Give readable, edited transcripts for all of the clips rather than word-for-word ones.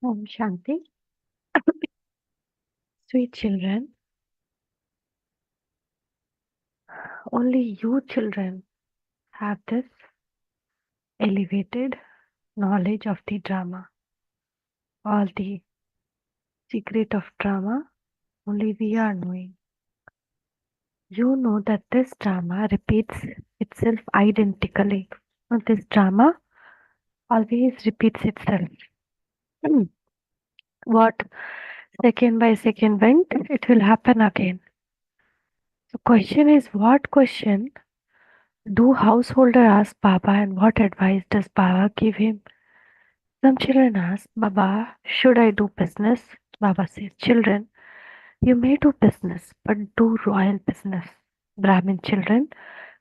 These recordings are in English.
Om Shanti. Sweet children, only you children have this elevated knowledge of the drama. All the secret of drama, only we are knowing. You know that this drama repeats itself identically. This drama always repeats itself. What second by second went, it will happen again. The question is, what question do householder ask Baba and what advice does Baba give him? Some children ask, Baba, should I do business? Baba says, children, you may do business, but do royal business. Brahmin children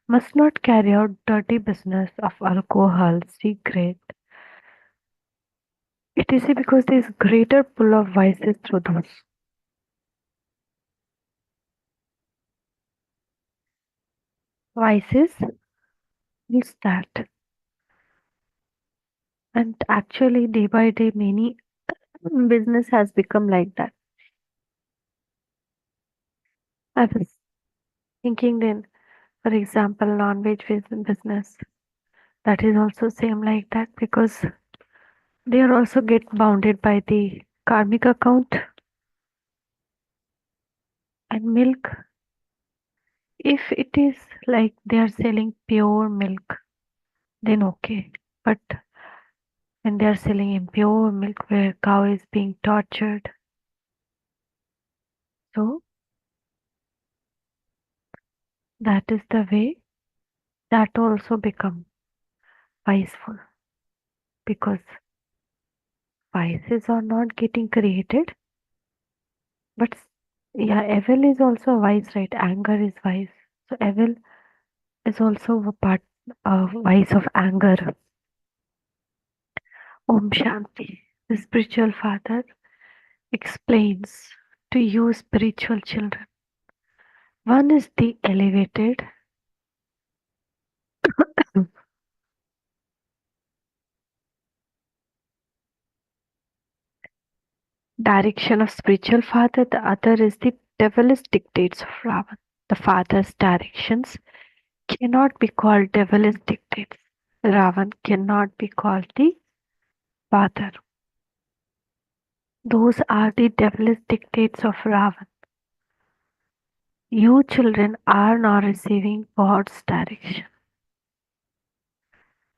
must not carry out dirty business of alcohol, cigarette. It is because there is greater pull of vices through those. Vices is that. And actually, day by day, many business has become like that. I was thinking then, for example, non-veg business. That is also same like that because they are also get bounded by the karmic account and milk. If it is like they are selling pure milk, then okay. But when they are selling impure milk where cow is being tortured, so that is the way that also become viceful because vices are not getting created, but yeah, evil is also a vice, right? Anger is vice. So evil is also a part of vice of anger. Om Shanti. The spiritual father explains to you spiritual children. One is the elevated direction of spiritual father, the other is the devilish dictates of Ravan. The father's directions cannot be called devilish dictates. Ravan cannot be called the father. Those are the devilish dictates of Ravan. You children are now receiving God's direction.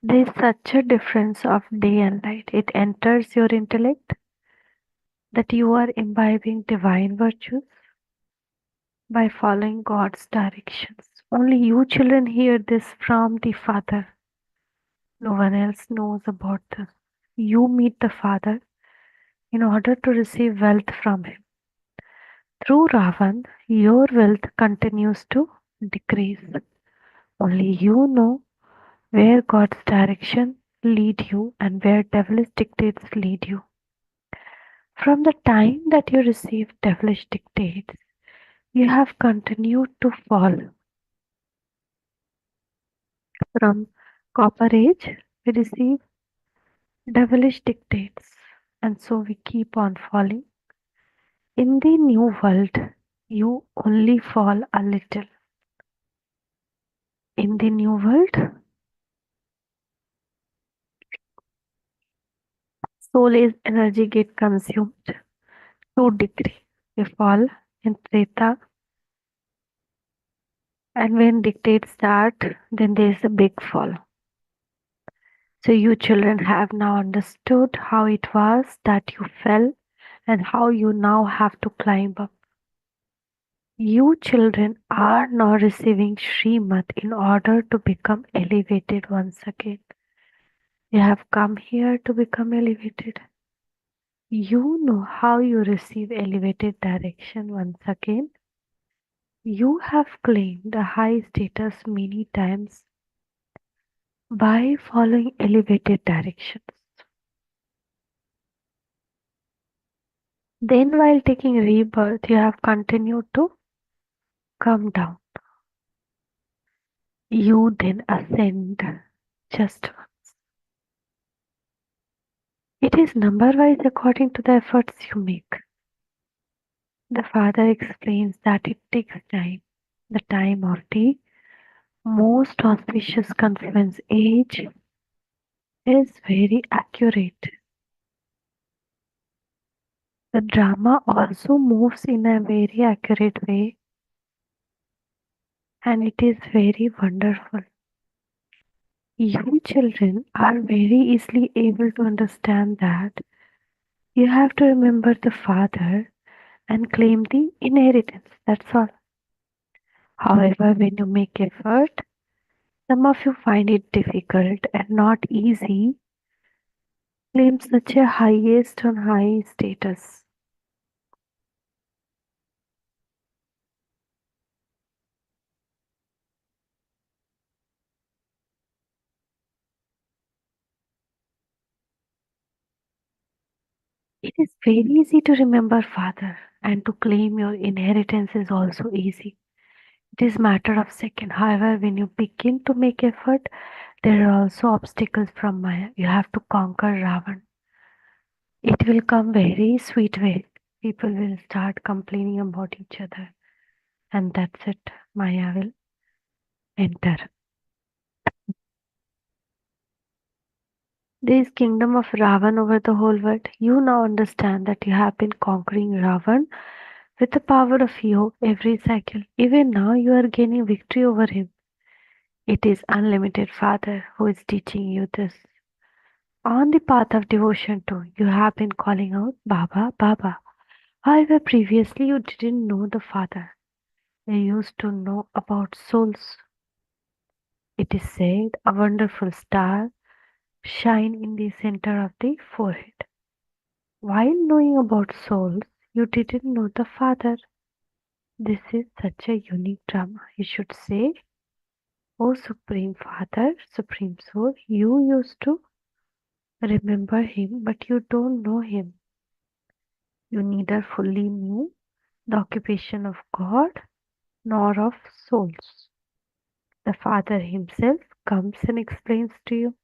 There is such a difference of day and night. It enters your intellect that you are imbibing divine virtues by following God's directions. Only you children hear this from the Father. No one else knows about this. You meet the Father in order to receive wealth from Him. Through Ravan, your wealth continues to decrease. Only you know where God's direction lead you and where devilish dictates lead you. From the time that you received devilish dictates, you have continued to fall. From copper age, we receive devilish dictates, and so we keep on falling. In the new world, you only fall a little. In the new world, soul is energy get consumed to degree. We fall in Treta, and when dictates start, then there is a big fall. So you children have now understood how it was that you fell and how you now have to climb up. You children are now receiving Srimad in order to become elevated once again. You have come here to become elevated. You know how you receive elevated direction once again. You have claimed a high status many times by following elevated directions. Then, while taking rebirth, you have continued to come down. You then ascend just once. It is number wise according to the efforts you make. The father explains that it takes time. The time of the most auspicious confluence age is very accurate. The drama also moves in a very accurate way and it is very wonderful. You children are very easily able to understand that you have to remember the father and claim the inheritance. That's all. However, when you make effort, some of you find it difficult and not easy, claim such a highest on high status. It is very easy to remember father and to claim your inheritance is also easy. It is matter of second. However, when you begin to make effort, there are also obstacles from Maya. You have to conquer Ravan. It will come very sweet way. People will start complaining about each other, and that's it. Maya will enter. There is kingdom of Ravan over the whole world. You now understand that you have been conquering Ravan with the power of you every cycle. Even now you are gaining victory over him. It is unlimited Father who is teaching you this. On the path of devotion too, you have been calling out Baba, Baba. However, previously you didn't know the Father. You used to know about souls. It is said a wonderful star shine in the center of the forehead. While knowing about souls, you didn't know the Father. This is such a unique drama. You should say, O Supreme Father, Supreme Soul, you used to remember him, but you don't know him. You neither fully knew the occupation of God nor of souls. The Father himself comes and explains to you.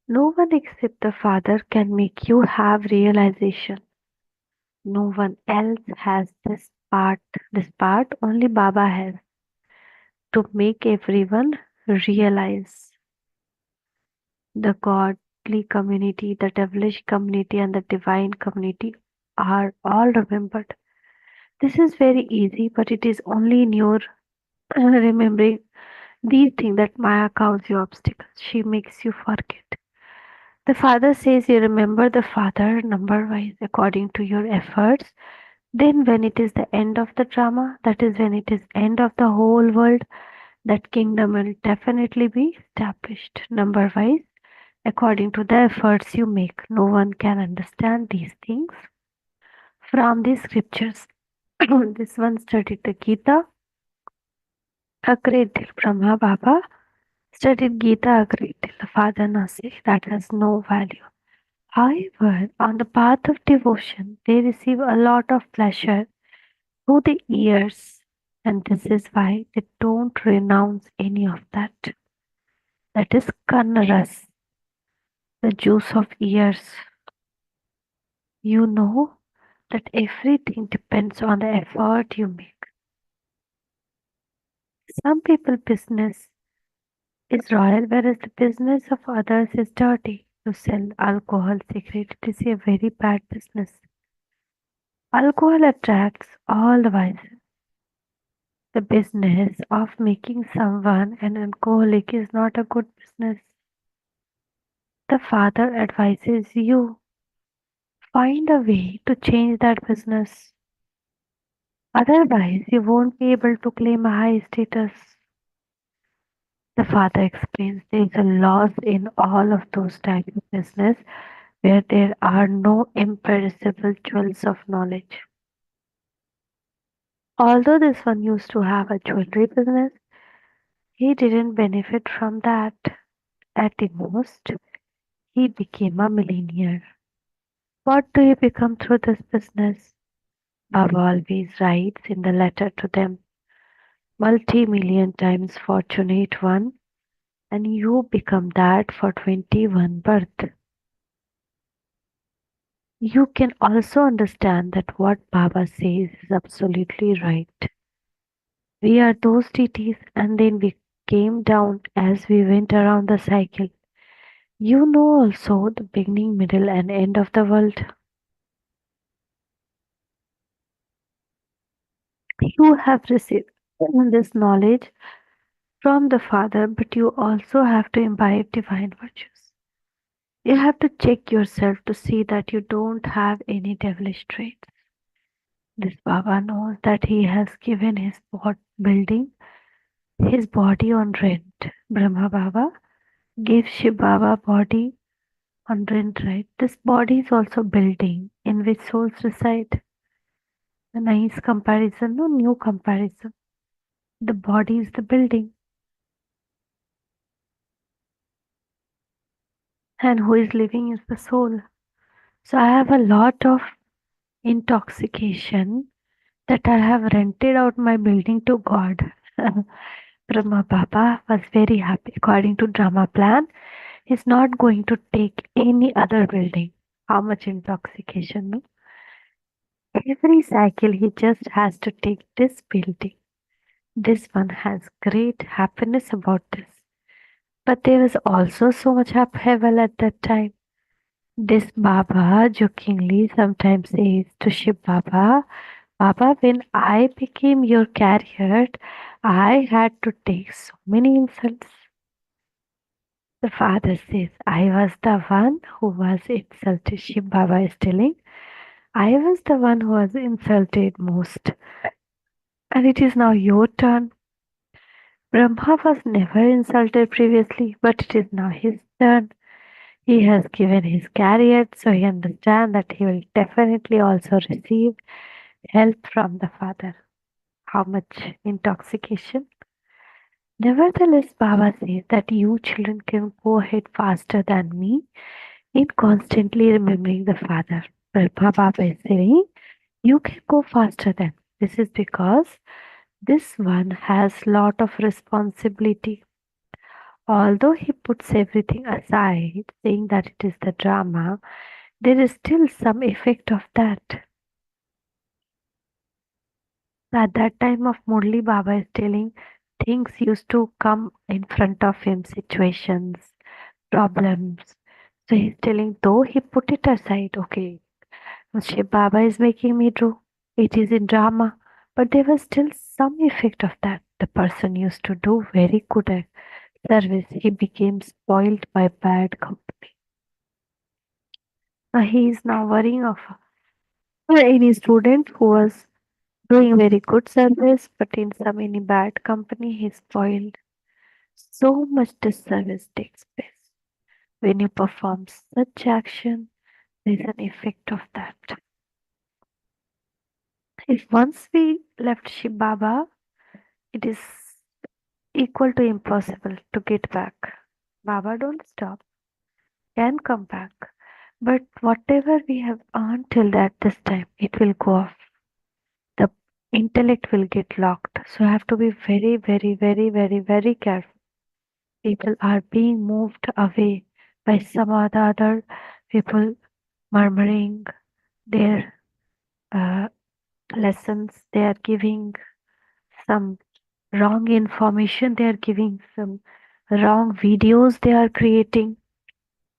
No one except the Father can make you have realization. No one else has this part only Baba has to make everyone realize. The godly community, the devilish community, and the divine community are all remembered. This is very easy, but it is only in your remembering these things that Maya causes you obstacles. She makes you forget. The Father says you remember the Father number wise according to your efforts. Then when it is the end of the drama, that is when it is end of the whole world, that kingdom will definitely be established number wise according to the efforts you make. No one can understand these things from the scriptures. This one studied the Gita a great deal. Brahma Baba studied Gita a great deal. The father Nasik that has no value. However, on the path of devotion, they receive a lot of pleasure through the years, and this is why they don't renounce any of that. That is Kannaras, the juice of years. You know that everything depends on the effort you make. Some people business is royal, whereas the business of others is dirty. To sell alcohol, cigarette, it is a very bad business. Alcohol attracts all the vices. The business of making someone an alcoholic is not a good business. The father advises you find a way to change that business. Otherwise, you won't be able to claim a high status. The father explains there is a loss in all of those types of business where there are no imperishable jewels of knowledge. Although this one used to have a jewelry business, he didn't benefit from that. At the most, he became a millionaire. What do you become through this business? Baba always writes in the letter to them, multi-million times fortunate one, and you become that for 21 birth. You can also understand that what Baba says is absolutely right. We are those deities, and then we came down as we went around the cycle. You know also the beginning, middle, and end of the world. You have received this knowledge from the Father, but you also have to imbibe divine virtues. You have to check yourself to see that you don't have any devilish traits. This Baba knows that he has given his building his body on rent. Brahma Baba gave Shiv Baba body on rent, right? This body is also building in which souls reside. A nice comparison, no new comparison. The body is the building, and who is living is the soul. So I have a lot of intoxication that I have rented out my building to God. Brahma Baba was very happy. According to drama plan, he's not going to take any other building. How much intoxication, no? Every cycle he just has to take this building. This one has great happiness about this. But there was also so much upheaval at that time. This Baba jokingly sometimes says to Shiv Baba, Baba, when I became your carrier, I had to take so many insults. The father says, I was the one who was insulted. Shiv Baba is telling, I was the one who was insulted most. And it is now your turn. Brahma was never insulted previously, but it is now his turn. He has given his carrier, so he understands that he will definitely also receive help from the Father. How much intoxication? Nevertheless, Baba says that you children can go ahead faster than me in constantly remembering the Father. Brahma Baba is saying, you can go faster than. This is because this one has lot of responsibility. Although he puts everything aside, saying that it is the drama, there is still some effect of that. At that time of Murli, Baba is telling things used to come in front of him, situations, problems. So he's telling, though he put it aside, okay, Shiv Baba is making me do. It is in drama. But there was still some effect of that. The person used to do very good at service. He became spoiled by bad company. He is now worrying of any student who was doing very good service, but in some any bad company, he spoiled. So much disservice takes place. When you perform such action, there is an effect of that. If once we left Shiv Baba, it is equal to impossible to get back. Baba don't stop, can come back. But whatever we have earned till that this time, it will go off. The intellect will get locked. So I have to be very, very, very, very, very careful. People are being moved away by some or the other people murmuring their uh, lessons. They are giving some wrong information. They are giving some wrong videos they are creating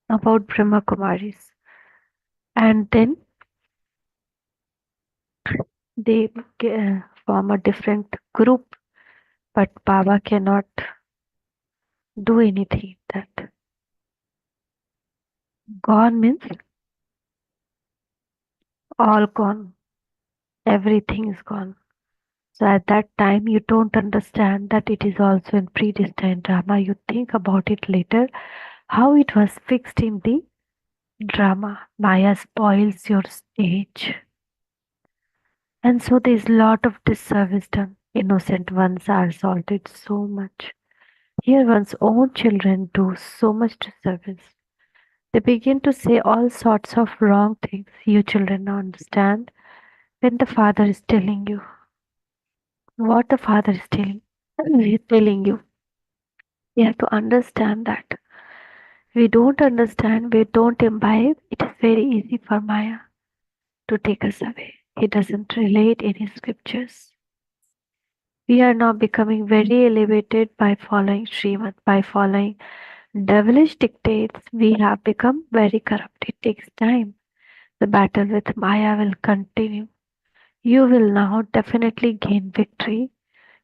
about Brahma Kumaris. And then they form a different group. But Baba cannot do anything. That gone means all gone. Everything is gone. So at that time, you don't understand that it is also in predestined drama. You think about it later, how it was fixed in the drama. Maya spoils your stage. And so there's a lot of disservice done. Innocent ones are assaulted so much. Here one's own children do so much disservice. They begin to say all sorts of wrong things. You children understand when the father is telling you what the father is telling you. You have to understand that. We don't understand, we don't imbibe, it is very easy for Maya. to take us away. He doesn't relate any scriptures. We are now becoming very elevated by following Srimad, by following devilish dictates. We have become very corrupt. It takes time. The battle with Maya will continue. You will now definitely gain victory.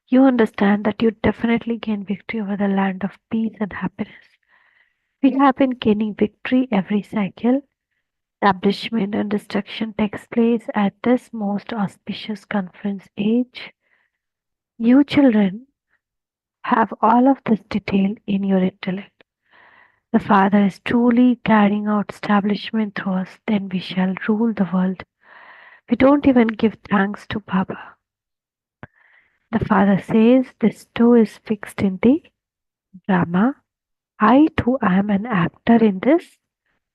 You understand that you definitely gain victory over the land of peace and happiness. We have been gaining victory every cycle. Establishment and destruction takes place at this most auspicious conference age. You children have all of this detail in your intellect. The Father is truly carrying out establishment through us, then we shall rule the world. We don't even give thanks to Baba. The Father says this too is fixed in the drama. I too am an actor in this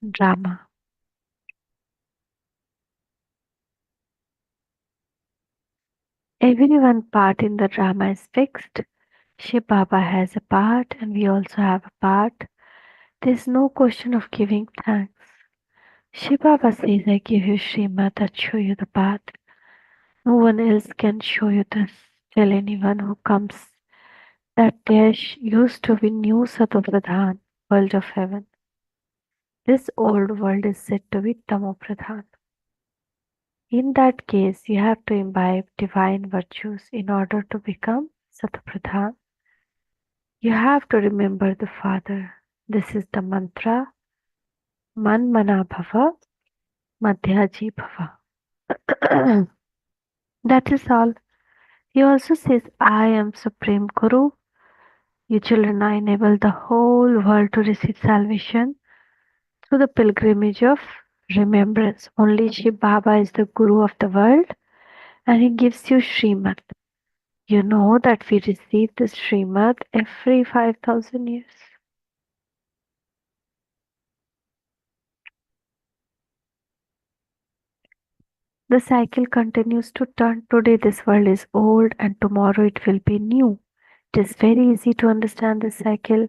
drama. Everyone part in the drama is fixed. Shiv Baba has a part and we also have a part. There's no question of giving thanks. Shiv Baba says, I give you Srimad that show you the path. No one else can show you this. Tell anyone who comes that there used to be new Satopradhan, world of heaven. This old world is said to be Tamopradhan. In that case, you have to imbibe divine virtues in order to become Satopradhan. You have to remember the Father. This is the mantra Man Mana Bhava Madhyaji Bhava. That is all. He also says, I am Supreme Guru. You children, I enable the whole world to receive salvation through the pilgrimage of remembrance. Only Shiv Baba is the Guru of the world and he gives you Srimad. You know that we receive this Srimad every 5,000 years. The cycle continues to turn. Today this world is old and tomorrow it will be new. It is very easy to understand this cycle,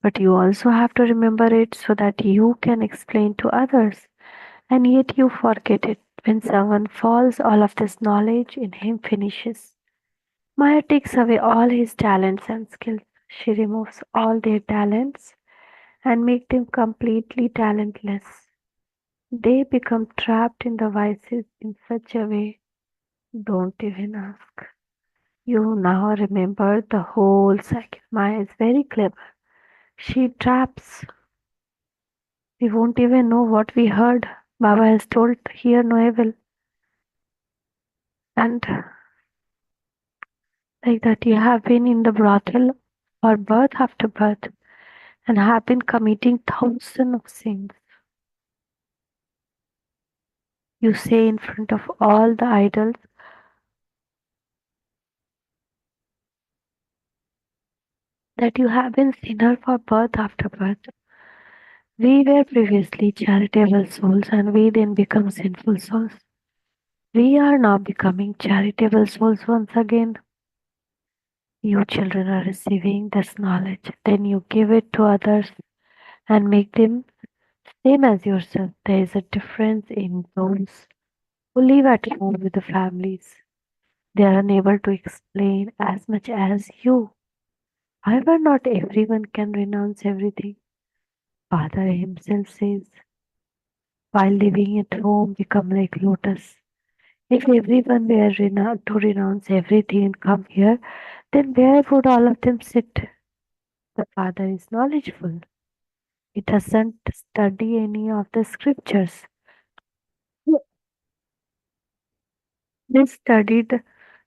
but you also have to remember it so that you can explain to others. And yet you forget it. When someone falls, all of this knowledge in him finishes. Maya takes away all his talents and skills. She removes all their talents and makes them completely talentless. They become trapped in the vices in such a way. Don't even ask. You now remember the whole cycle. Maya is very clever. She traps. We won't even know what we heard. Baba has told, hear no evil. And like that, you have been in the brothel for birth after birth and have been committing thousands of sins. You say in front of all the idols that you have been sinner for birth after birth. We were previously charitable souls and we then become sinful souls. We are now becoming charitable souls once again. You children are receiving this knowledge. Then you give it to others and make them same as yourself. There is a difference in those who live at home with the families. They are unable to explain as much as you. However, not everyone can renounce everything. Father himself says, while living at home, become like lotus. If everyone were to renounce everything and come here, then where would all of them sit? The Father is knowledgeful. He doesn't study any of the scriptures. They studied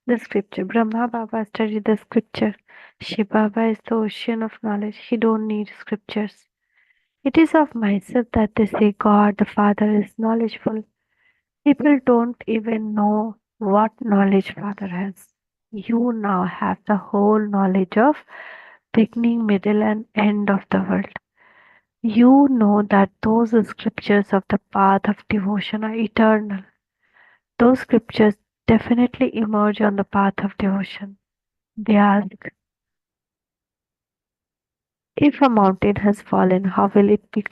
the scripture. Brahma Baba studied the scripture. Shiv Baba is the ocean of knowledge. He don't need scriptures. It is of myself that they say God the Father is knowledgeful. People don't even know what knowledge Father has. You now have the whole knowledge of beginning, middle, and end of the world. You know that those scriptures of the path of devotion are eternal. Those scriptures definitely emerge on the path of devotion. They ask, if a mountain has fallen, how will it be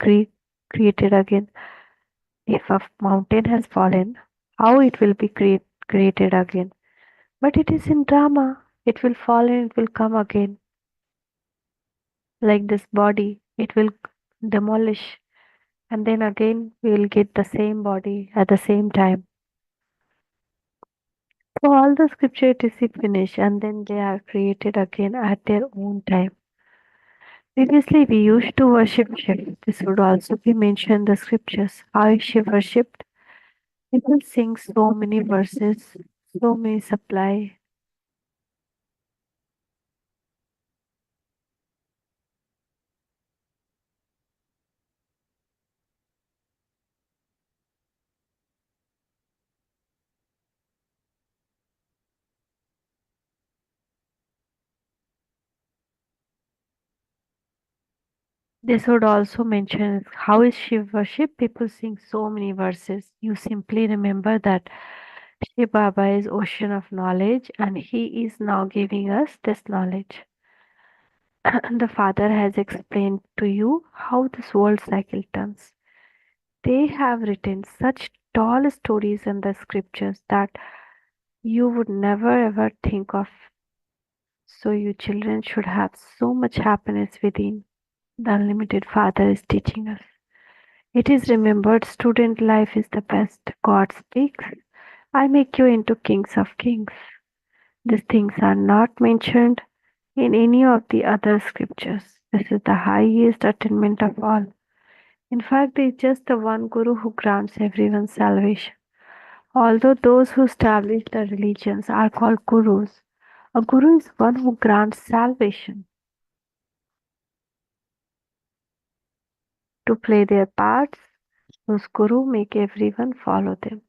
created again? If a mountain has fallen, how it will be created again. But it is in drama. It will fall and it will come again. Like this body, it will demolish and then again we will get the same body at the same time. So all the scripture it is finished and then they are created again at their own time. Previously we used to worship Shiv. This would also be mentioned in the scriptures. How is Shiv worshipped? People sing so many verses, so many supply. This would also mention how is Shiv worship. People sing so many verses. You simply remember that Shiv Baba is ocean of knowledge and he is now giving us this knowledge. The Father has explained to you how this world cycle turns. They have written such tall stories in the scriptures that you would never ever think of. So you children should have so much happiness within. The unlimited Father is teaching us. It is remembered student life is the best. God speaks. I make you into kings of kings. These things are not mentioned in any of the other scriptures. This is the highest attainment of all. In fact, it is just the one Guru who grants everyone salvation. Although those who establish the religions are called gurus, a guru is one who grants salvation to play their parts. Those guru make everyone follow them.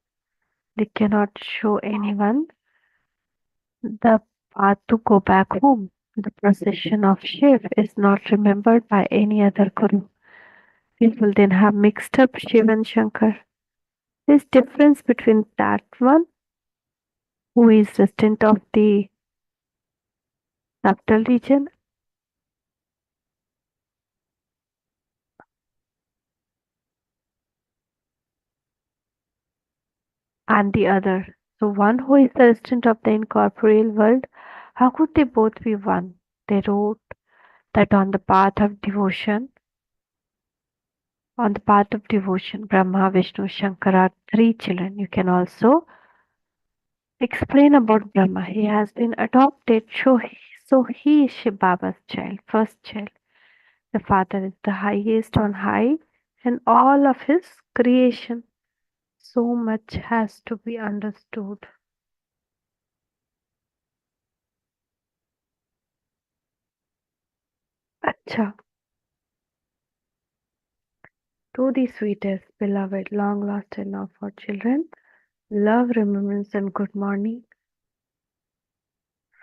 They cannot show anyone the path to go back home. The procession of Shiv is not remembered by any other guru. People then have mixed up Shiv and Shankar. There is difference between that one who is resident of the subtle region and the other. So one who is the resident of the incorporeal world, how could they both be one? They wrote that on the path of devotion, Brahma, Vishnu, Shankar are three children. You can also explain about Brahma. He has been adopted, so he is Shiv Baba's child, first child. The Father is the highest on high and all of his creation. So much has to be understood. Acha, to the sweetest, beloved, long lost and now for children, love, remembrance, and good morning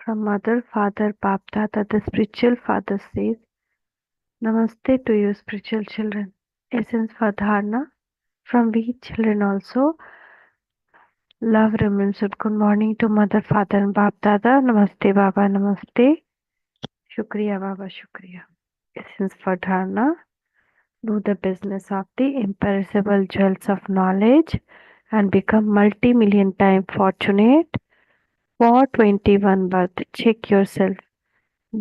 from Mother, Father, Bap Dada. The spiritual father says, Namaste to you, spiritual children. Essence for dharana. From we children also, love, remembrance, and good morning to Mother, Father, and Bap Dada. Namaste, Baba, Namaste. Shukriya, Baba, Shukriya. Essence for dharana. Do the business of the imperishable jewels of knowledge and become multi-million time fortunate for 21 birth. Check yourself.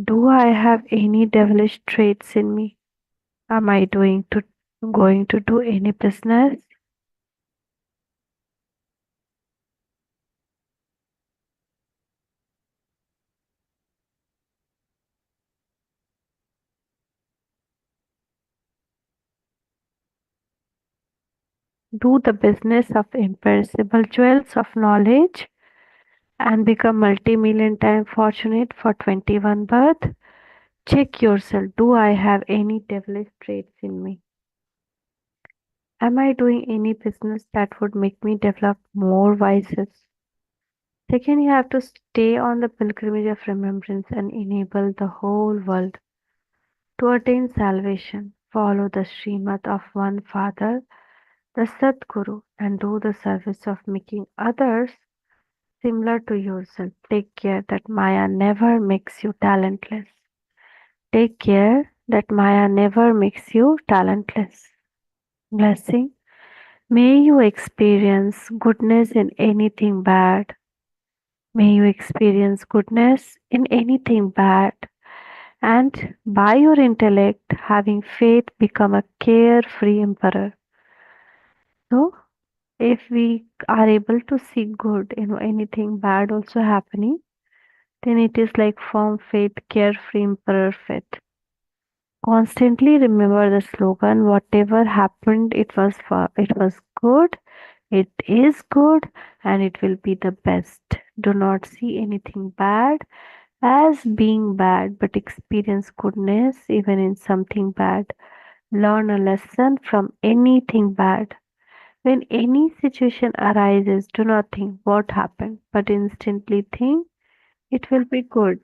Do I have any devilish traits in me? Am I going to do any business? Do the business of imperishable jewels of knowledge and become multi-million time fortunate for 21 birth. Check yourself. Do I have any devilish traits in me? Am I doing any business that would make me develop more vices? Second, you have to stay on the pilgrimage of remembrance and enable the whole world to attain salvation. Follow the Srimad of one Father, the Sadguru, and do the service of making others similar to yourself. Take care that Maya never makes you talentless. Take care that Maya never makes you talentless. Blessing. May you experience goodness in anything bad. May you experience goodness in anything bad. And by your intellect, having faith, become a carefree emperor. So, if we are able to see good in anything bad also happening, then it is like firm faith, carefree emperor faith. Constantly remember the slogan, whatever happened, it was good, it is good, and it will be the best. Do not see anything bad as being bad, but experience goodness even in something bad. Learn a lesson from anything bad. When any situation arises, do not think what happened, but instantly think it will be good.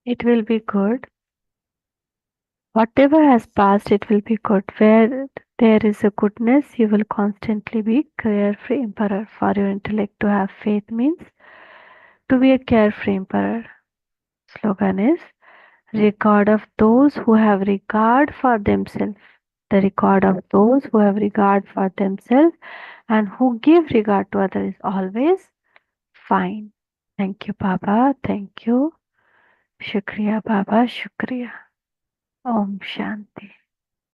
It will be good. Whatever has passed, it will be good. Where there is a goodness, you will constantly be carefree emperor. For your intellect to have faith means to be a carefree emperor. Slogan is record of those who have regard for themselves. The record of those who have regard for themselves and who give regard to others is always fine. Thank you, Baba. Thank you. Shukriya, Baba. Shukriya. Om Shanti.